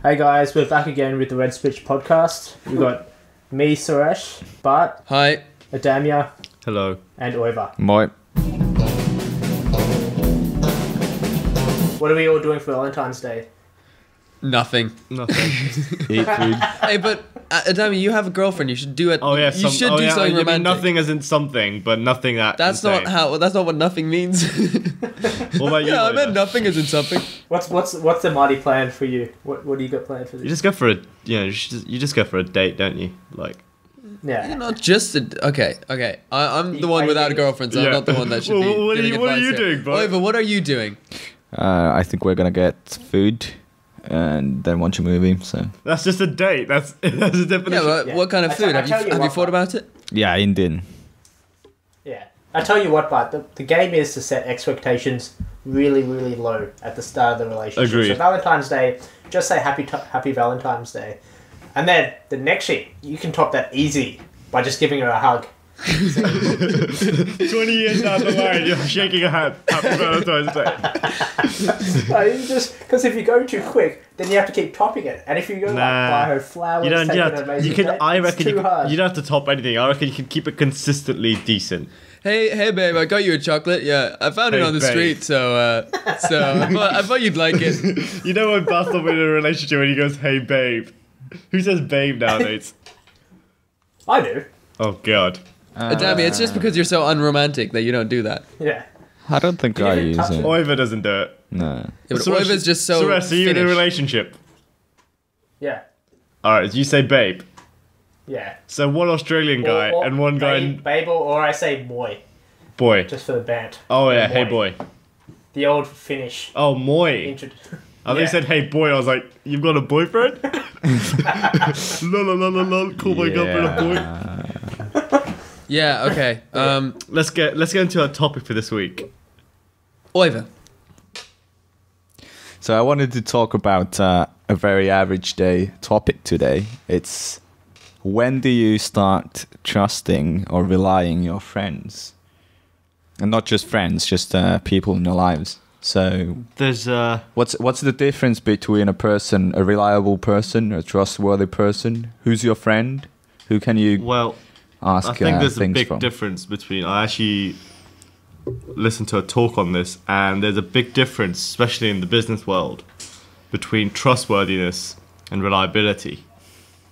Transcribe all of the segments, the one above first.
Hey guys, we're back again with the Red Switch podcast. We've got me, Suresh, Bart, Hi, Adamya, hello, and Oiva. Moi. What are we all doing for Valentine's Day? nothing. Eat food. Hey, but Adamya, you have a girlfriend. You should do it. Oh yeah, you should do something you mean romantic. nothing as in something, but nothing that. That's insane. not how. That's not what nothing means. What about you? Yeah, I Oiva? meant nothing as in something. What's the mighty plan for you? What do you got planned for You this? just go for a you just go for a date, don't you? Like. Yeah. You're not just okay. I'm the one without a girlfriend, so I'm Yeah. not the one that should Well, be what are giving you- what are advice you here. doing, bro? Oiva, what are you doing? I think we're gonna get food and then watch a movie. So That's just a date. That's a definition. Yeah, but Yeah. what kind of I food? tell you Have you what, thought about it? yeah, Indian. Yeah. I tell you what, Bart, the game is to set expectations really, really low at the start of the relationship. Agreed. So Valentine's Day, just say happy Valentine's Day. And then the next sheet, you can top that easy by just giving her a hug. 20 years down the line, you're shaking a hand. Happy Valentine's Day. No, you just because if you go too quick, then you have to keep topping it. And if you go like buy her flowers, You don't. take You, her to have an to, amazing you can. date, I it's reckon too hard. you don't have to top anything. I reckon you can keep it consistently decent. Hey, babe, I got you a chocolate. Yeah, I found it Hey, on the babe. street, so I thought you'd like it. You know when Bartholomew in a relationship when he goes, "Hey babe," who says "babe" nowadays? I do. Oh God. Adamya, it's just because you're so unromantic that you don't do that. Yeah. I don't think I even use touch it. Oiva doesn't do it. No. Yeah, but Suresh- Oiva's just so Suresh, are you in a Finnish. relationship? Yeah. Alright, you say babe. Yeah. So one Australian guy Or and one guy in Babel, or I say boy, boy. just for the band. Oh yeah, Or hey boy. The old Finnish. Oh moi. Intro- I think said hey boy, I was like, you've got a boyfriend? Lol lol lol lol, call my girlfriend a boy. Yeah, okay. Let's get into our topic for this week. Oiva. So I wanted to talk about a very average day topic today. It's when do you start trusting or relying on your friends? And not just friends, just people in your lives. So There's what's the difference between a reliable person, a trustworthy person? Who's your friend? Who can you well ask I think there's a things big from? difference between. I actually listened to a talk on this, and there's a big difference, especially in the business world, between trustworthiness and reliability.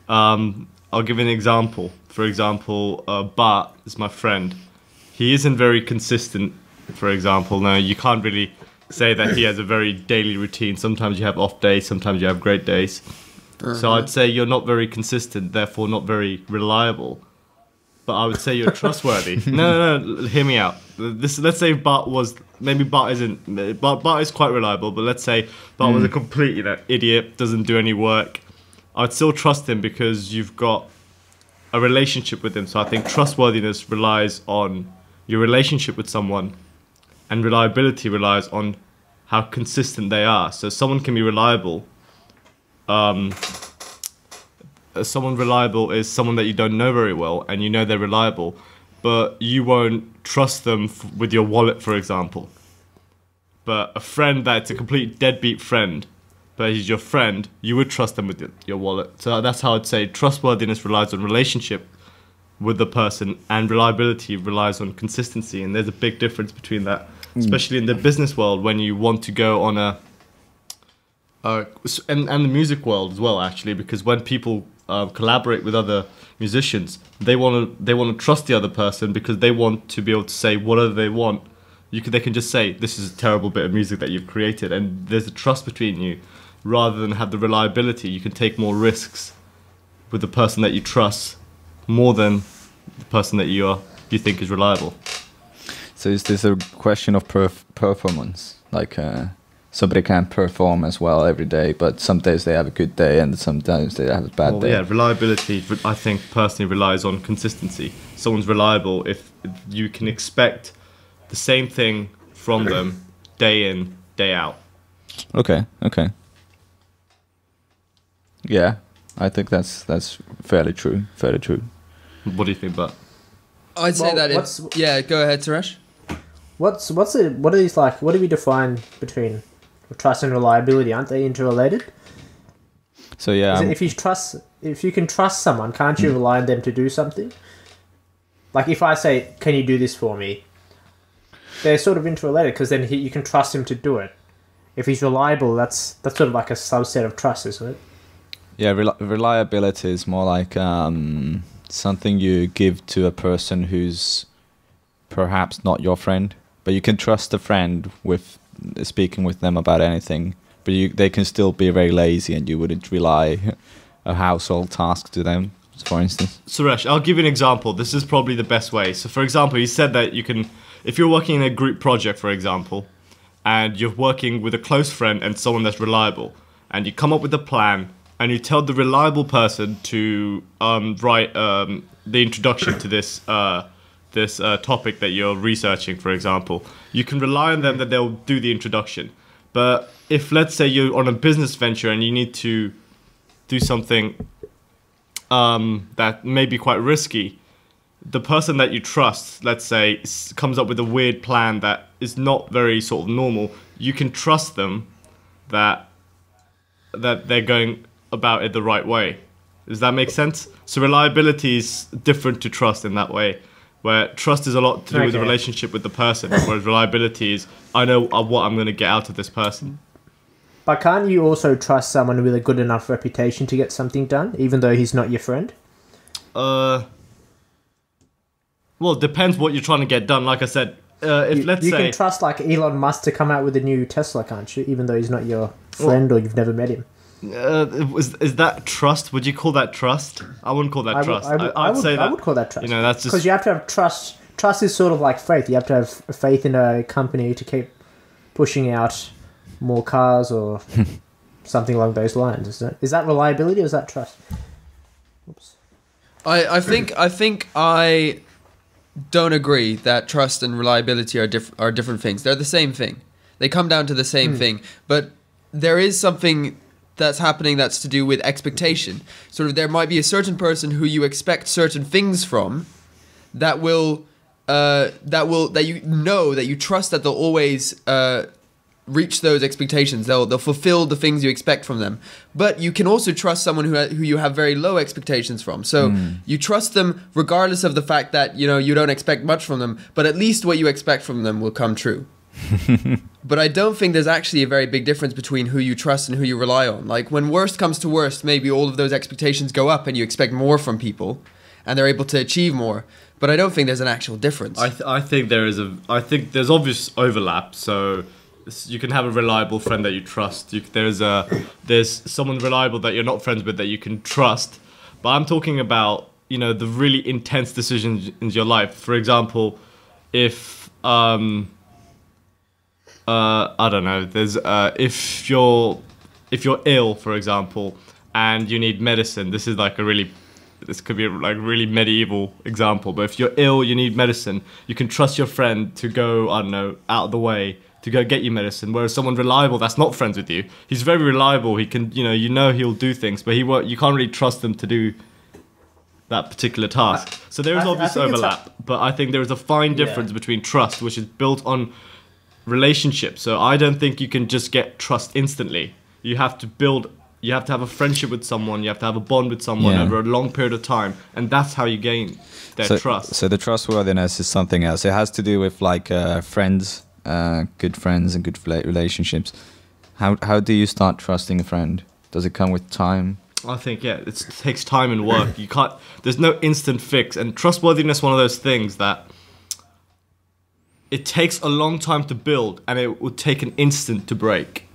I'll give an example. For example, Bart is my friend. He isn't very consistent. For example, now you can't really say that he has a very daily routine. Sometimes you have off days, sometimes you have great days. So I'd say you're not very consistent, therefore not very reliable. But I would say you're trustworthy. No, hear me out. Let's say Bart is quite reliable, but let's say Bart was a complete, idiot, doesn't do any work. I'd still trust him because you've got a relationship with him. So I think trustworthiness relies on your relationship with someone, and reliability relies on how consistent they are. So someone can be reliable. Someone reliable is someone that you don't know very well, and you know they're reliable, but you won't trust them with your wallet, for example. But a friend that's a complete deadbeat friend, but he's your friend, you would trust them with your wallet. So that's how I'd say trustworthiness relies on relationship with the person, and reliability relies on consistency. And there's a big difference between that, especially in the business world when you want to go on and the music world as well, actually, because when people collaborate with other musicians, they want to trust the other person because they want to be able to say whatever they want. They can just say, this is a terrible bit of music that you've created, and there's a trust between you. Rather than have the reliability, you can take more risks with the person that you trust more than the person that you think is reliable. So is this a question of performance? Like somebody can perform as well every day, but some days they have a good day and sometimes they have a bad day. Yeah, reliability, I think, personally relies on consistency. Someone's reliable if you can expect the same thing from them day in, day out. Okay. Yeah, I think that's fairly true. What do you think, Bart? I'd say that yeah, go ahead, Suresh. What do we define between trust and reliability? Aren't they interrelated? So yeah, if you can trust someone, can't you rely on them to do something? Like if I say, "Can you do this for me?" They're sort of interrelated because then you can trust him to do it. If he's reliable, that's sort of like a subset of trust, isn't it? yeah, reliability is more like something you give to a person who's perhaps not your friend, but you can trust a friend with speaking with them about anything. But they can still be very lazy, and you wouldn't rely a household task to them, for instance. Suresh, I'll give you an example. This is probably the best way. So, for example, you said that you can, if you're working in a group project, for example, and you're working with a close friend and someone that's reliable, and you come up with a plan, and you tell the reliable person to write the introduction to this topic that you're researching, for example, you can rely on them that they'll do the introduction. But if, let's say, you're on a business venture and you need to do something that may be quite risky, the person that you trust, let's say, comes up with a weird plan that is not very sort of normal, you can trust them that they're going about it the right way. Does that make sense? So reliability is different to trust in that way, where trust is a lot to do with the relationship with the person, whereas reliability is, I know what I'm going to get out of this person. But can't you also trust someone with a good enough reputation to get something done, even though he's not your friend? Well, it depends what you're trying to get done. Like I said, if let's say... You can trust like Elon Musk to come out with a new Tesla, can't you? Even though he's not your friend or you've never met him. Is that trust? Would you call that trust? I wouldn't call that trust. I would call that trust. You know, that's just... Because you have to have trust. Trust is sort of like faith. You have to have faith in a company to keep pushing out more cars or something along those lines, isn't it? Is that reliability or is that trust? Oops. I think I don't agree that trust and reliability are different things. They're the same thing. They come down to the same thing. But there is something that's happening that's to do with expectation. Sort of there might be a certain person who you expect certain things from that you trust that they'll always reach those expectations. They'll fulfill the things you expect from them. But you can also trust someone who you have very low expectations from. So you trust them regardless of the fact that you don't expect much from them, but at least what you expect from them will come true. But I don't think there's actually a very big difference between who you trust and who you rely on. Like when worst comes to worst, maybe all of those expectations go up and you expect more from people and they're able to achieve more. But I don't think there's an actual difference. I think there's obvious overlap. So you can have a reliable friend that you trust. There's someone reliable that you're not friends with that you can trust. But I'm talking about the really intense decisions in your life. For example, if I don't know. There's if you're ill, for example, and you need medicine. This could be like a really medieval example. But if you're ill, you need medicine. You can trust your friend to go, I don't know, out of the way to go get you medicine. Whereas someone reliable that's not friends with you, he's very reliable. He can, he'll do things, but you can't really trust them to do that particular task. So there is obvious overlap, but I think there is a fine difference between trust, which is built on relationships. So I don't think you can just get trust instantly. You have to have a friendship with someone, you have to have a bond with someone over a long period of time, and that's how you gain their trust. So the trustworthiness is something else. It has to do with like friends, good friends and good relationships. How do you start trusting a friend? Does it come with time? I think, it takes time and work. There's no instant fix, and trustworthiness is one of those things that it takes a long time to build and it would take an instant to break.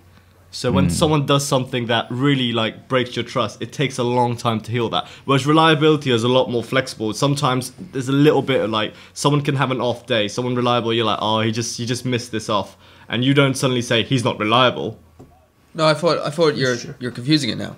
So when someone does something that really breaks your trust, it takes a long time to heal that. Whereas reliability is a lot more flexible. Sometimes there's a little bit of someone can have an off day. Someone reliable, you're like, oh, he just missed this off, and you don't suddenly say he's not reliable. No, I thought you're confusing it now.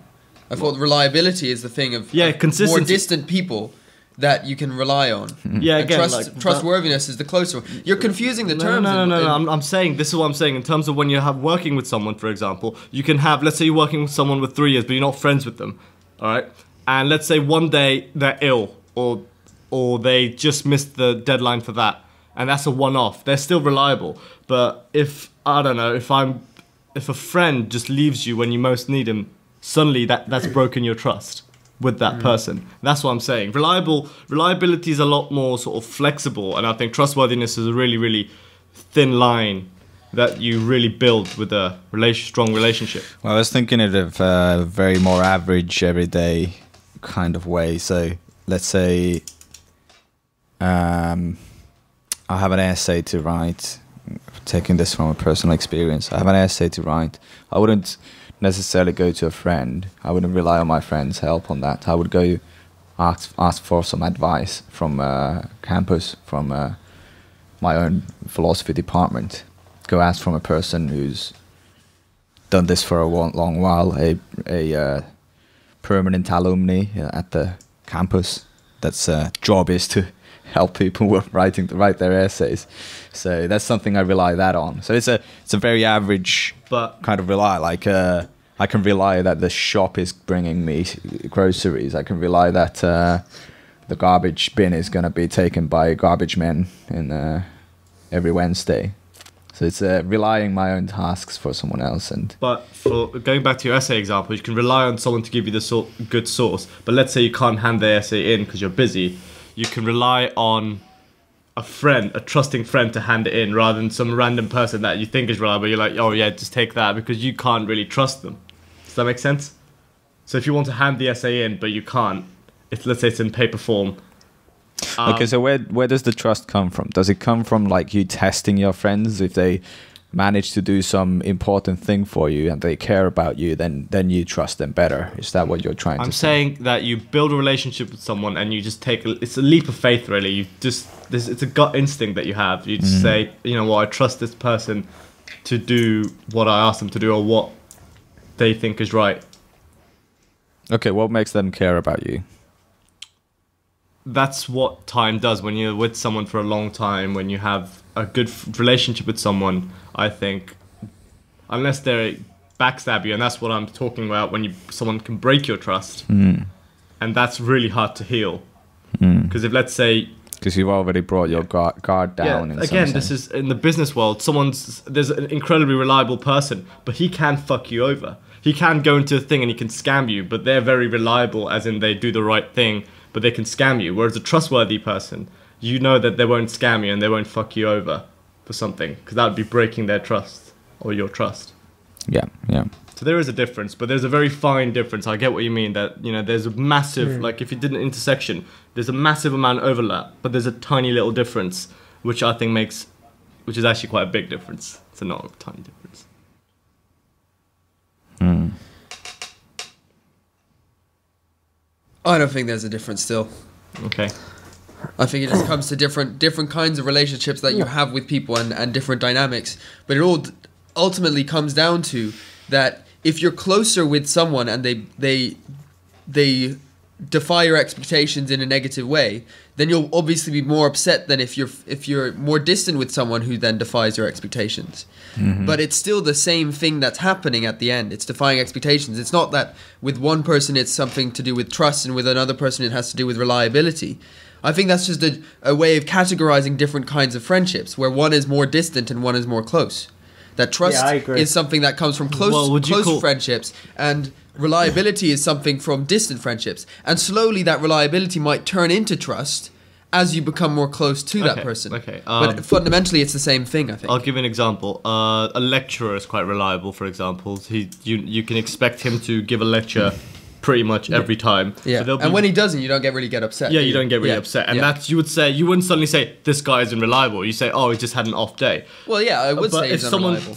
I thought reliability is the thing of consistency. More distant people that you can rely on. Yeah, and again, trustworthiness is the closer one. You're confusing the terms. No. I'm saying, this is what I'm saying. In terms of when you're working with someone, for example, you can have, let's say you're working with someone with 3 years, but you're not friends with them, all right? And let's say one day they're ill, or they just missed the deadline for that, and that's a one-off. They're still reliable. But if a friend just leaves you when you most need him, suddenly that's broken your trust with that person. That's what I'm saying. Reliability is a lot more sort of flexible, and I think trustworthiness is a really, really thin line that you really build with a strong relationship. Well, I was thinking it of a very more average, everyday kind of way. So let's say I have an essay to write, taking this from a personal experience. I have an essay to write. I wouldn't necessarily go to a friend. I wouldn't rely on my friend's help on that. I would go ask for some advice from campus, from my own philosophy department. Go ask from a person who's done this for a long while, a permanent alumni at the campus. That's job is to help people with write their essays. So that's something I rely that on. So it's a very average kind of rely. Like I can rely that the shop is bringing me groceries. I can rely that the garbage bin is going to be taken by garbage men in every Wednesday. So it's relying my own tasks for someone else. But for going back to your essay example, you can rely on someone to give you the good source. But let's say you can't hand the essay in because you're busy. You can rely on a friend, a trusting friend, to hand it in rather than some random person that you think is reliable. You're like, oh yeah, just take that, because you can't really trust them. Does that make sense? So if you want to hand the essay in but you can't, let's say it's in paper form. Okay, so where does the trust come from? Does it come from like you testing your friends? If they manage to do some important thing for you and they care about you, then you trust them better. Is that what you're trying to say? I'm saying that you build a relationship with someone and you just it's a leap of faith, really. It's a gut instinct that you have. You just say, you know what, I trust this person to do what I ask them to do or what they think is right. Okay, what makes them care about you? That's what time does. When you're with someone for a long time, when you have a good relationship with someone, I think, unless they backstab you, and that's what I'm talking about, when someone can break your trust, and that's really hard to heal. Because if, let's say, because you've already brought your guard down. Yeah, again, this is in the business world. There's an incredibly reliable person, but he can fuck you over. He can go into a thing and he can scam you, but they're very reliable, as in they do the right thing, but they can scam you. Whereas a trustworthy person, you know that they won't scam you and they won't fuck you over for something, because that would be breaking their trust or your trust. Yeah. So there is a difference, but there's a very fine difference. I get what you mean, that, you know, there's a massive, like if you did an intersection, there's a massive amount of overlap, but there's a tiny little difference, which I think which is actually quite a big difference. It's not a tiny difference. I don't think there's a difference still. Okay. I think it just comes to different kinds of relationships that you have with people and different dynamics. But it all ultimately comes down to that if you're closer with someone and they defy your expectations in a negative way, then you'll obviously be more upset than if you're more distant with someone who then defies your expectations. But it's still the same thing that's happening at the end. It's defying expectations. It's not that with one person it's something to do with trust and with another person it has to do with reliability. I think that's just a way of categorizing different kinds of friendships, where one is more distant and one is more close. That trust is something that comes from close friendships, and reliability is something from distant friendships. And slowly that reliability might turn into trust as you become more close to that person. Okay. But fundamentally it's the same thing, I think. I'll give you an example. A lecturer is quite reliable, for example. You can expect him to give a lecture pretty much every time. Yeah. And when he doesn't, you don't really get upset. Yeah, you don't get really upset. And that's, you wouldn't suddenly say, this guy isn't reliable. You say, oh, he just had an off day. Well, yeah, I would say he's unreliable.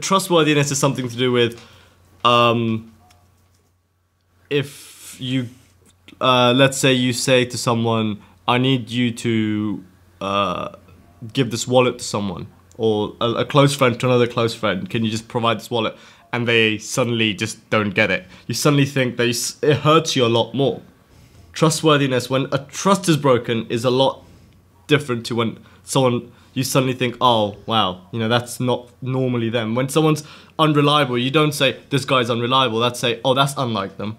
Trustworthiness is something to do with, if you, let's say you say to someone, I need you to give this wallet to someone, or a close friend to another close friend. Can you just provide this wallet? And they suddenly just don't get it. You suddenly think that it hurts you a lot more. Trustworthiness, when a trust is broken, is a lot different to when you suddenly think, oh, wow, you know, that's not normally them. When someone's unreliable, you don't say, this guy's unreliable. That's say, oh, that's unlike them.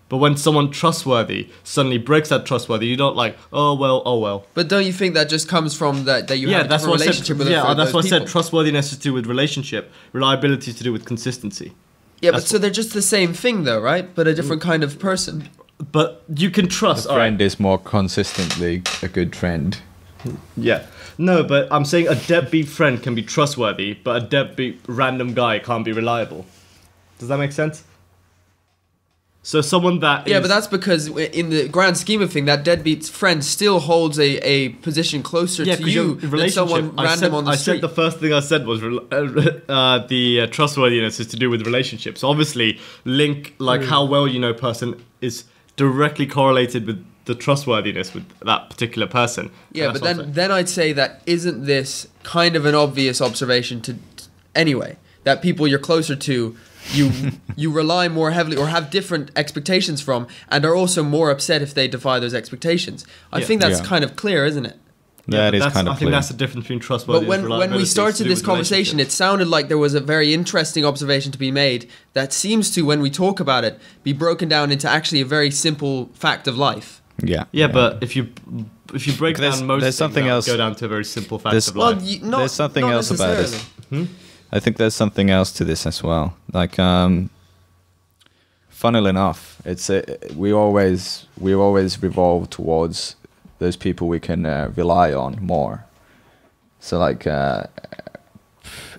But when someone trustworthy suddenly breaks that trustworthy, you don't like, oh well. But don't you think that just comes from that you have a different relationship with that's why I said trustworthiness is to do with relationship. Reliability is to do with consistency. Yeah, but so they're just the same thing, though, right? But a different kind of person. But you can trust. A friend is more consistently a good friend. Yeah. No, but I'm saying a deadbeat friend can be trustworthy, but a deadbeat random guy can't be reliable. Does that make sense? So someone that but that's because in the grand scheme of things, that deadbeat friend still holds a position closer to you than someone random on the street. I said the first thing I said was the trustworthiness is to do with relationships. So obviously, how well you know a person is directly correlated with the trustworthiness with that particular person. Yeah, but then I'd say that isn't this kind of an obvious observation to anyway, that people you're closer to, you rely more heavily or have different expectations from, and are also more upset if they defy those expectations. I think that's kind of clear, isn't it? That is kind of clear. I think that's the difference between trustworthiness and reliability. But when we started this conversation, it sounded like there was a very interesting observation to be made that seems to, when we talk about it, be broken down into actually a very simple fact of life. Yeah, but if you break down most there's something else. Go down to a very simple fact of life. There's something else about it. I think there's something else to this as well. Like, funnily enough, we always revolve towards those people we can rely on more. So, like,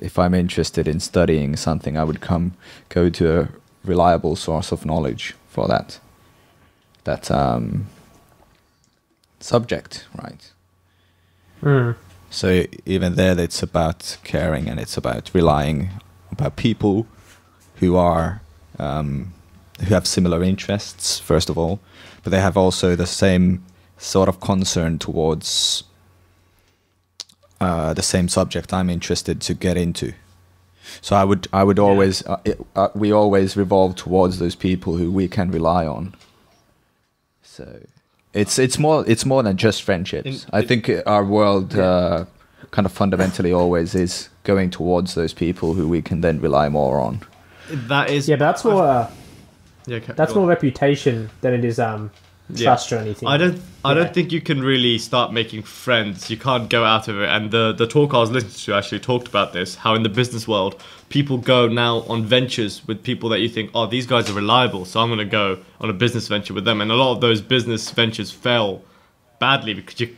if I'm interested in studying something, I would go to a reliable source of knowledge for that subject, right? So even there, it's about caring, and it's about relying about people who are who have similar interests, first of all, but they have also the same sort of concern towards the same subject I'm interested to get into. So I would always we always revolve towards those people who we can rely on. So it's more than just friendships. I think our world kind of fundamentally always is going towards those people who we can then rely more on. That is that's more that's more reputation than it is trust or anything. I don't think you can really start making friends. You can't go out of it. And the talk I was listening to actually talked about this, how in the business world people go now on ventures with people that you think, oh, these guys are reliable, so I'm going to go on a business venture with them. And a lot of those business ventures fail badly because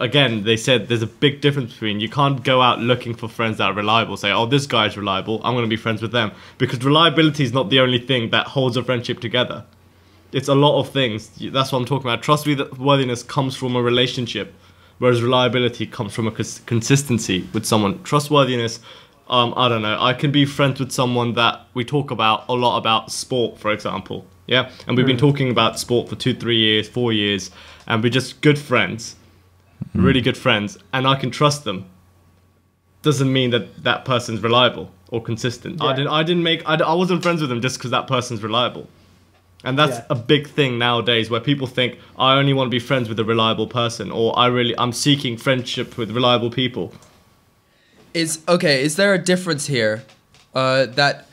again, they said there's a big difference between, you can't go out looking for friends that are reliable, say, oh, this guy's reliable, I'm going to be friends with them. Because reliability is not the only thing that holds a friendship together. It's a lot of things. That's what I'm talking about. Trustworthiness comes from a relationship, whereas reliability comes from a consistency with someone. Trustworthiness, I don't know, I can be friends with someone that we talk about a lot about sport, for example. Yeah, and we've been talking about sport for 2, 3 years, 4 years, and we're just good friends. Really good friends, and I can trust them. Doesn't mean that person's reliable or consistent. Yeah. I wasn't friends with them just because that person's reliable, and that's a big thing nowadays where people think I only want to be friends with a reliable person, or I'm seeking friendship with reliable people. Is there a difference here that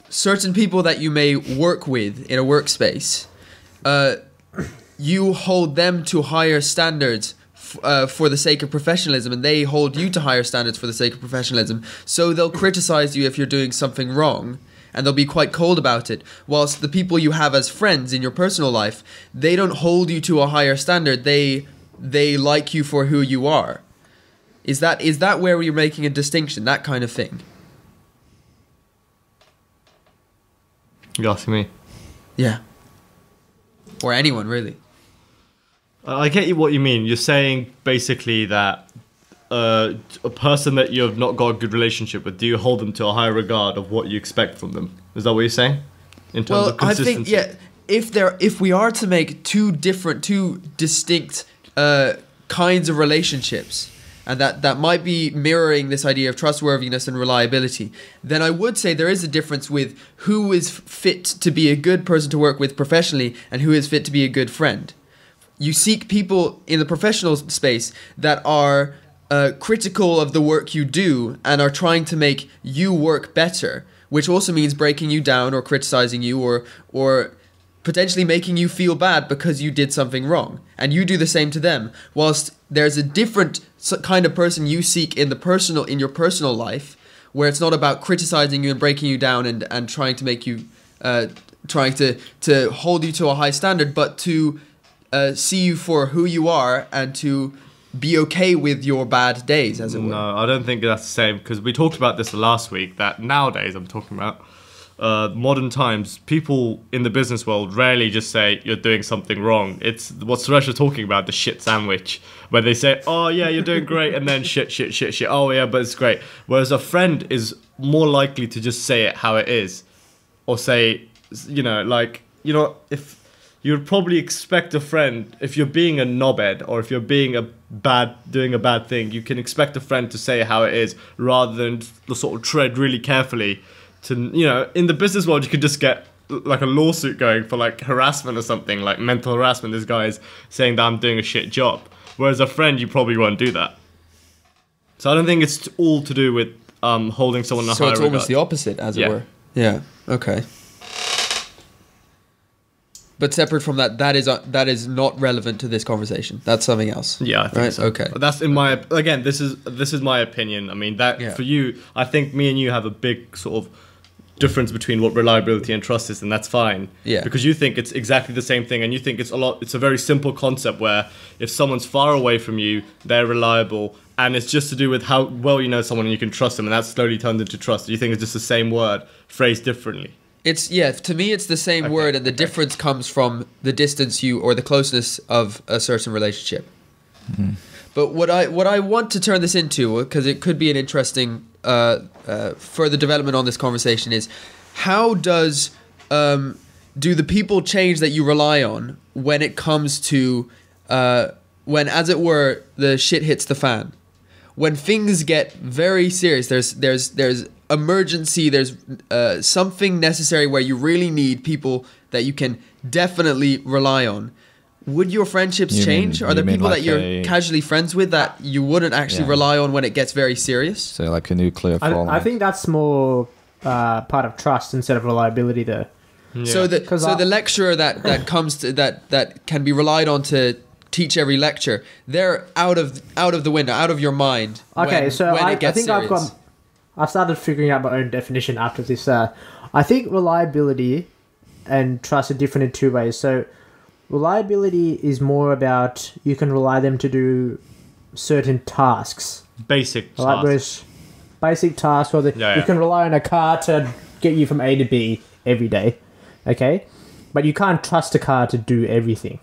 certain people that you may work with in a workspace, you hold them to higher standards for the sake of professionalism, and they hold you to higher standards for the sake of professionalism, so they'll criticize you if you're doing something wrong, and they'll be quite cold about it, whilst the people you have as friends in your personal life, they don't hold you to a higher standard, they like you for who you are. Is that where you're making a distinction, that kind of thing? You're asking me? Yeah. Or anyone, really. I get what you mean. You're saying basically that a person that you have not got a good relationship with, do you hold them to a higher regard of what you expect from them? Is that what you're saying? In terms of consistency? I think, if we are to make two distinct kinds of relationships, and that might be mirroring this idea of trustworthiness and reliability, then I would say there is a difference with who is fit to be a good person to work with professionally and who is fit to be a good friend. You seek people in the professional space that are critical of the work you do and are trying to make you work better, which also means breaking you down or criticizing you or potentially making you feel bad because you did something wrong. And you do the same to them. Whilst there's a different kind of person you seek in your personal life, where it's not about criticizing you and breaking you down and trying to make you, trying to hold you to a high standard, but to see you for who you are and to be okay with your bad days, as it were. No, I don't think that's the same, because we talked about this last week, that nowadays, I'm talking about, modern times, people in the business world rarely just say you're doing something wrong. It's what Suresh was talking about, the shit sandwich, where they say, oh yeah, you're doing great, and then shit, oh yeah, but it's great. Whereas a friend is more likely to just say it how it is, or say, if you'd probably expect a friend, if you're being a knobhead or if you're doing a bad thing, you can expect a friend to say how it is, rather than sort of tread really carefully. In the business world, you could just get like a lawsuit going for like harassment or something, like mental harassment. This guy's saying that I'm doing a shit job. Whereas a friend, you probably won't do that. So I don't think it's all to do with holding someone in a high regard. So it's almost the opposite, as it were. Yeah. Okay. But separate from that, that is not relevant to this conversation. That's something else. Yeah, I think so. Okay. That's this is my opinion. I mean, for you, I think me and you have a big sort of difference between what reliability and trust is, and that's fine. Yeah. Because you think it's exactly the same thing, and you think it's a very simple concept where if someone's far away from you, they're reliable, and it's just to do with how well you know someone and you can trust them, and that slowly turns into trust. You think it's just the same word phrased differently. To me it's the same word, and the difference comes from the distance or the closeness of a certain relationship. Mm-hmm. But what I want to turn this into, because it could be an interesting further development on this conversation, is how do the people change that you rely on when it comes to when, as it were, the shit hits the fan, when things get very serious, there's emergency, there's something necessary where you really need people that you can definitely rely on. Would your friendships change? Are there people that you're casually friends with that you wouldn't actually rely on when it gets very serious? So like a nuclear fallout. I think that's more part of trust instead of reliability, though. Yeah. So the lecturer that comes to that can be relied on to teach every lecture, they're out of the window, out of your mind. Okay, when it gets serious. I've started figuring out my own definition after this. I think reliability and trust are different in two ways. So reliability is more about you can rely them to do certain tasks. Basic tasks. Right, whereas basic tasks, or you can rely on a car to get you from A to B every day. Okay? But you can't trust a car to do everything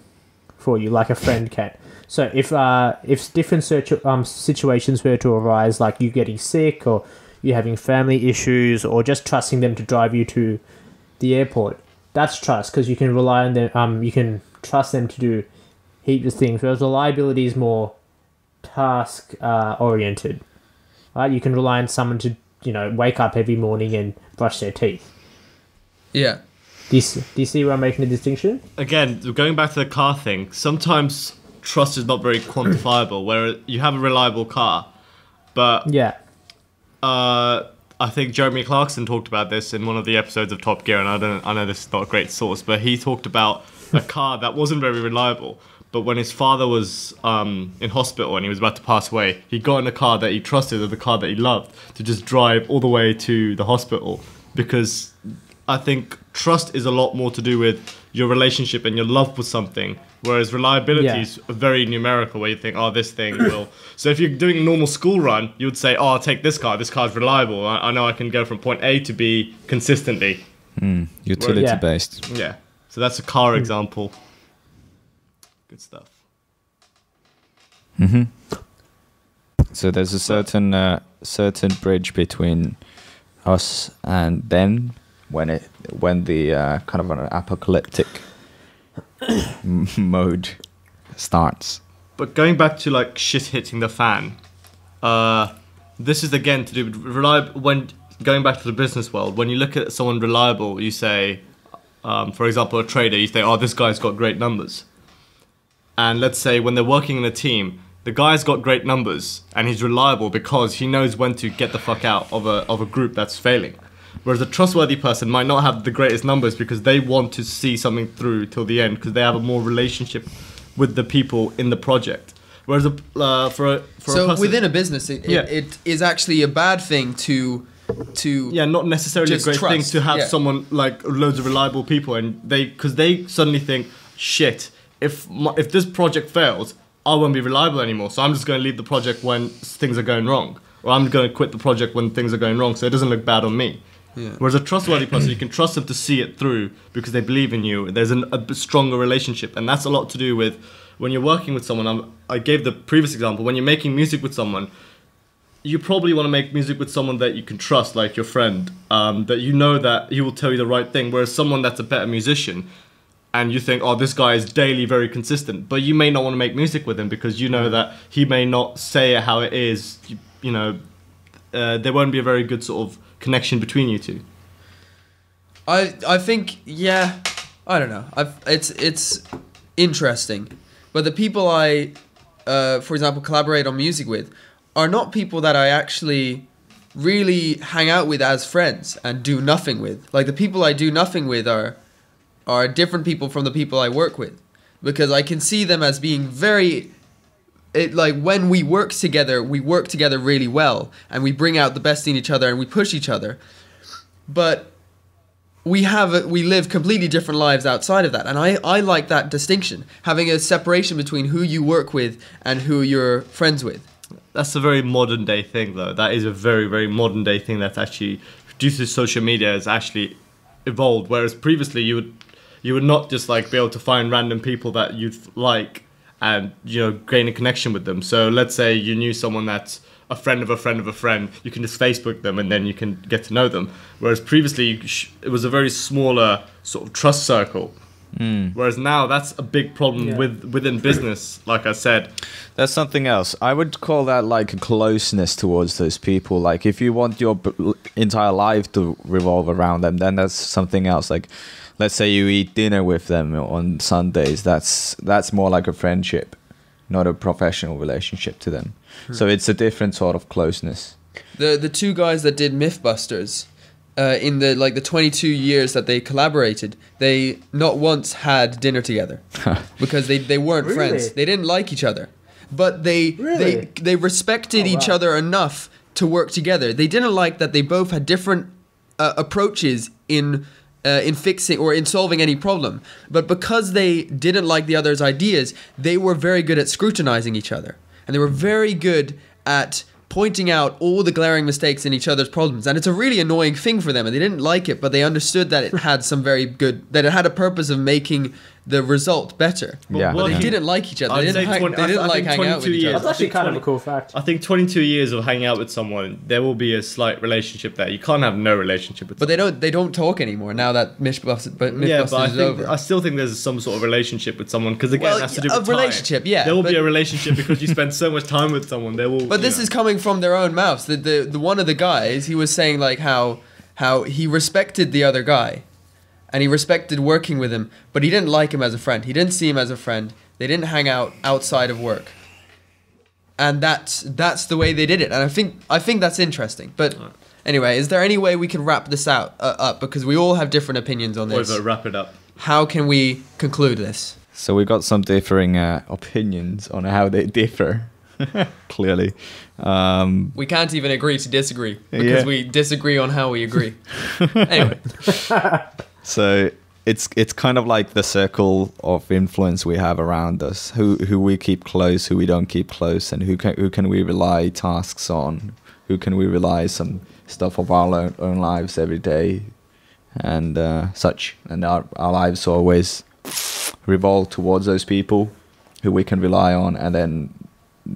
for you like a friend can. So if different situations were to arise, like you getting sick or you having family issues or just trusting them to drive you to the airport, that's trust, because you can rely on them. You can trust them to do heaps of things. Whereas reliability is more task oriented. Right? You can rely on someone to wake up every morning and brush their teeth. Yeah. Do you see where I'm making the distinction? Again, going back to the car thing, sometimes trust is not very quantifiable. Where you have a reliable car, but I think Jeremy Clarkson talked about this in one of the episodes of Top Gear, and I know this is not a great source, but he talked about a car that wasn't very reliable. But when his father was in hospital and he was about to pass away, he got in a car that he trusted, or the car that he loved, to just drive all the way to the hospital. Because I think trust is a lot more to do with your relationship and your love for something, whereas reliability is very numerical, where you think, oh, this thing will... So if you're doing a normal school run, you would say, oh, I'll take this car's reliable. I know I can go from point A to B consistently. Utility-based. Yeah. So that's a car example. Good stuff. Mm-hmm. So there's a certain bridge between us and them when the kind of an apocalyptic mode starts. But going back to like shit hitting the fan, this is again to do with reliable. When going back to the business world, when you look at someone reliable, you say, for example, a trader, you say, oh, this guy's got great numbers. And let's say when they're working in a team, the guy's got great numbers and he's reliable because he knows when to get the fuck out of a group that's failing. Whereas a trustworthy person might not have the greatest numbers because they want to see something through till the end because they have a more relationship with the people in the project. Whereas for a person, within a business, it is actually a bad thing to to not necessarily just a great thing trust. to have Yeah. someone like loads of reliable people, and because they suddenly think, shit, if this project fails, I won't be reliable anymore, so I'm just going to leave the project when things are going wrong, or I'm going to quit the project when things are going wrong, so it doesn't look bad on me. Yeah. Whereas a trustworthy person, you can trust them to see it through because they believe in you. There's a stronger relationship, and that's a lot to do with when you're working with someone. I gave the previous example. When you're making music with someone, you probably want to make music with someone that you can trust, like your friend, that you know that he will tell you the right thing. Whereas someone that's a better musician, and you think, oh, this guy is daily very consistent, but you may not want to make music with him because you know that he may not say it how it is. There won't be a very good sort of connection between you two. I think, yeah, I don't know. It's interesting, but the people I, for example, collaborate on music with are not people that I actually really hang out with as friends and do nothing with. Like the people I do nothing with are different people from the people I work with, because I can see them as being very. Like when we work together really well, and we bring out the best in each other and we push each other. But we live completely different lives outside of that, and I like that distinction, having a separation between who you work with and who you're friends with. That's a very modern day thing, though. That is a very, very modern day thing that's actually, due to social media, has actually evolved. Whereas previously you would not just like be able to find random people that you'd like and gain a connection with them. So let's say you knew someone that's a friend of a friend of a friend, you can just Facebook them and then you can get to know them. Whereas previously it was a very smaller sort of trust circle. Whereas now that's a big problem within business, like I said. That's something else. I would call that like a closeness towards those people. Like if you want your entire life to revolve around them, then that's something else. Like let's say you eat dinner with them on Sundays. That's more like a friendship, not a professional relationship to them. So it's a different sort of closeness. The two guys that did Mythbusters, in the 22 years that they collaborated, they not once had dinner together because they weren't friends. They didn't like each other, but they respected each other enough to work together. They didn't like that they both had different approaches in fixing or in solving any problem, but because they didn't like the other's ideas, they were very good at scrutinizing each other, and they were very good at pointing out all the glaring mistakes in each other's problems. And it's a really annoying thing for them, and they didn't like it, but they understood that it had that it had a purpose of making the result better. Yeah. But they didn't like each other. They didn't like hanging out with each other. That's actually kind of a cool fact. I think 22 years of hanging out with someone, there will be a slight relationship there. You can't have no relationship with someone. But they don't talk anymore now that Mythbusters is over. I still think there's some sort of relationship with someone, because again, it has to do with time. Relationship, yeah. There will be a relationship because you spend so much time with someone. There will. But this is coming from their own mouths. The one of the guys, he was saying like how he respected the other guy, and he respected working with him, but he didn't like him as a friend. He didn't see him as a friend. They didn't hang out outside of work, and that's the way they did it. And I think that's interesting. But anyway, is there any way we can wrap this up? Because we all have different opinions on this. Oiva, wrap it up. How can we conclude this? So we got some differing opinions on how they differ. Clearly, we can't even agree to disagree because we disagree on how we agree. Anyway, so it's kind of like the circle of influence we have around us. Who we keep close, who we don't keep close, and who can we rely tasks on? Who can we rely some stuff of our own lives every day, and such. And our lives always revolve towards those people who we can rely on, and then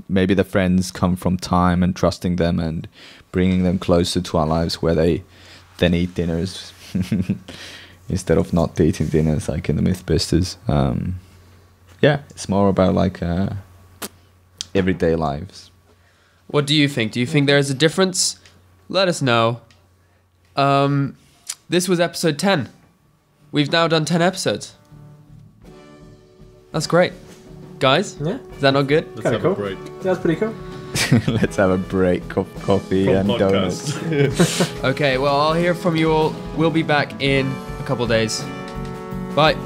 maybe the friends come from time and trusting them and bringing them closer to our lives, where they then eat dinners instead of not eating dinners like in the Mythbusters. It's more about like everyday lives. What do you think? Do you think there's a difference? Let us know. This was episode 10. We've now done 10 episodes. That's great. Guys? Yeah. Is that not good? Let's Kinda have cool. a break. That's pretty cool. Let's have a break of coffee From and podcast. donuts. Okay, well, I'll hear from you all. We'll be back in a couple days. Bye.